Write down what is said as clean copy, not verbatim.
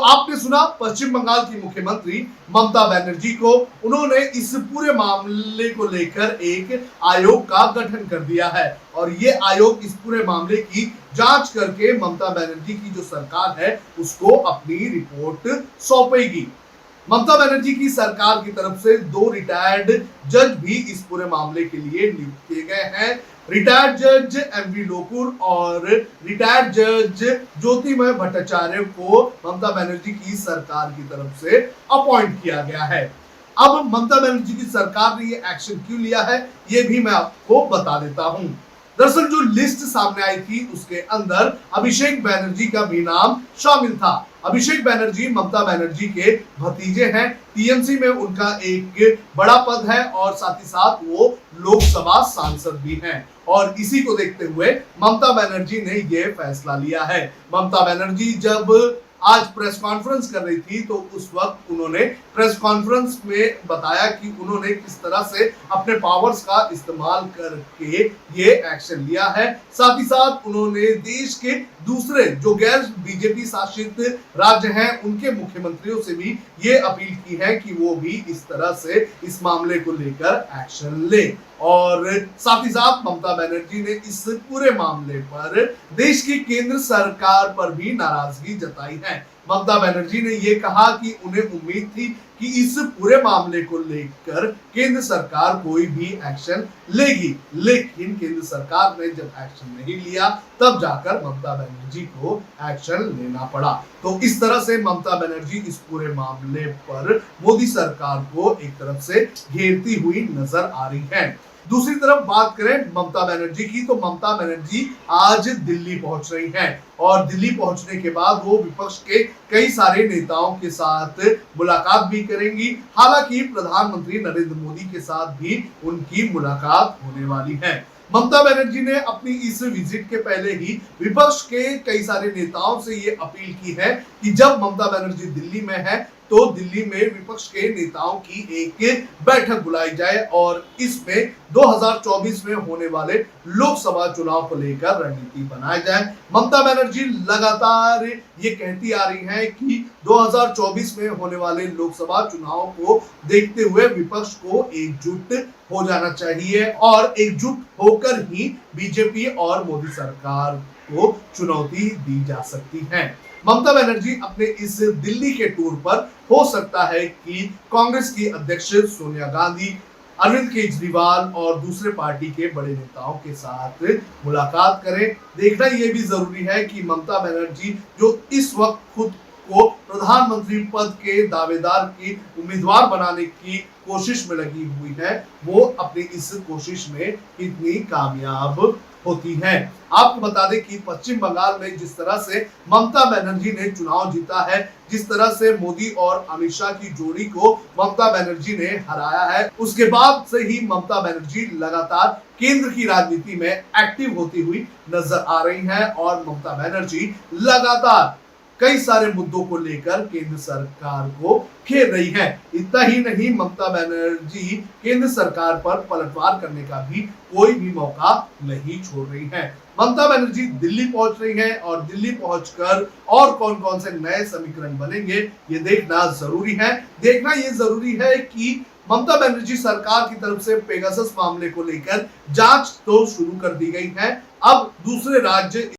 आपने सुना पश्चिम बंगाल की मुख्यमंत्री ममता बनर्जी को, उन्होंने इस पूरे मामले को लेकर एक आयोग का गठन कर दिया है और ये आयोग इस पूरे मामले की जांच करके ममता बनर्जी की जो सरकार है उसको अपनी रिपोर्ट सौंपेगी। ममता बनर्जी की सरकार की तरफ से 2 रिटायर्ड जज भी इस पूरे मामले के लिए नियुक्त किए गए हैं। रिटायर्ड जज एमवी लोकुर और रिटायर्ड जज ज्योतिमय भट्टाचार्य को ममता बनर्जी की सरकार की तरफ से अपॉइंट किया गया है। अब ममता बनर्जी की सरकार ने ये एक्शन क्यों लिया है ये भी मैं आपको बता देता हूं। दरअसल जो लिस्ट सामने आई थी उसके अंदर अभिषेक बनर्जी का भी नाम शामिल था। अभिषेक बनर्जी ममता बनर्जी के भतीजे हैं। टीएमसी में उनका एक बड़ा पद है और साथ ही साथ वो लोकसभा सांसद भी हैं और इसी को देखते हुए ममता बनर्जी ने ये फैसला लिया है। ममता बनर्जी जब आज प्रेस कॉन्फ्रेंस कर रही थी तो उस वक्त उन्होंने प्रेस कॉन्फ्रेंस में बताया कि उन्होंने किस तरह से अपने पावर्स का इस्तेमाल करके ये एक्शन लिया है। साथ ही साथ उन्होंने देश के दूसरे जो गैर बीजेपी शासित राज्य हैं उनके मुख्यमंत्रियों से भी ये अपील की है कि वो भी इस तरह से इस मामले को लेकर एक्शन ले और साथ ही साथ ममता बनर्जी ने इस पूरे मामले पर देश की केंद्र सरकार पर भी नाराजगी जताई है। ममता बनर्जी ने यह कहा कि उन्हें उम्मीद थी कि इस पूरे मामले को लेकर केंद्र सरकार कोई भी एक्शन लेगी, लेकिन केंद्र सरकार ने जब एक्शन नहीं लिया तब जाकर ममता बनर्जी को एक्शन लेना पड़ा। तो इस तरह से ममता बनर्जी इस पूरे मामले पर मोदी सरकार को एक तरफ से घेरती हुई नजर आ रही है। दूसरी तरफ बात करें ममता बनर्जी की तो ममता बनर्जी आज दिल्ली पहुंच रही हैं और दिल्ली पहुंचने के बाद वो विपक्ष के कई सारे नेताओं के साथ मुलाकात भी करेंगी। हालांकि प्रधानमंत्री नरेंद्र मोदी के साथ भी उनकी मुलाकात होने वाली है। ममता बनर्जी ने अपनी इस विजिट के पहले ही विपक्ष के कई सारे नेताओं से ये अपील की है कि जब ममता बनर्जी दिल्ली में है तो दिल्ली में विपक्ष के नेताओं की एक बैठक बुलाई जाए और इसमें 2024 में होने वाले लोकसभा चुनाव को लेकर रणनीति बनाई जाए। ममता बनर्जी लगातार ये कहती आ रही है कि 2024 में होने वाले लोकसभा चुनाव को देखते हुए विपक्ष को एकजुट हो जाना चाहिए और एकजुट होकर ही बीजेपी और मोदी सरकार को चुनौती दी जा सकती है। ममता बनर्जी अपने इस दिल्ली के टूर पर हो सकता है कि कांग्रेस की अध्यक्ष सोनिया गांधी, अरविंद केजरीवाल और दूसरे पार्टी के बड़े नेताओं के साथ मुलाकात करें। देखना यह भी जरूरी है कि ममता बनर्जी जो इस वक्त खुद को प्रधानमंत्री पद के दावेदार की उम्मीदवार बनाने की कोशिश में लगी हुई है वो अपनी इस कोशिश में कितनी कामयाब होती है। आपको बता दें कि पश्चिम बंगाल में जिस तरह से ममता बनर्जी ने चुनाव जीता है, जिस तरह से मोदी और अमित शाह की जोड़ी को ममता बनर्जी ने हराया है, उसके बाद से ही ममता बनर्जी लगातार केंद्र की राजनीति में एक्टिव होती हुई नजर आ रही है और ममता बनर्जी लगातार कई सारे मुद्दों को लेकर केंद्र सरकार को घेर रही है। इतना ही नहीं, ममता बनर्जी केंद्र सरकार पर पलटवार करने का भी कोई भी मौका नहीं छोड़ रही है। ममता बनर्जी दिल्ली पहुंच रही है और दिल्ली पहुंचकर और कौन कौन से नए समीकरण बनेंगे ये देखना जरूरी है। देखना ये जरूरी है कि ममता बनर्जी सरकार की तरफ से पेगासस मामले को लेकर जांच तो शुरू कर दी गई है। अब दूसरे राज्य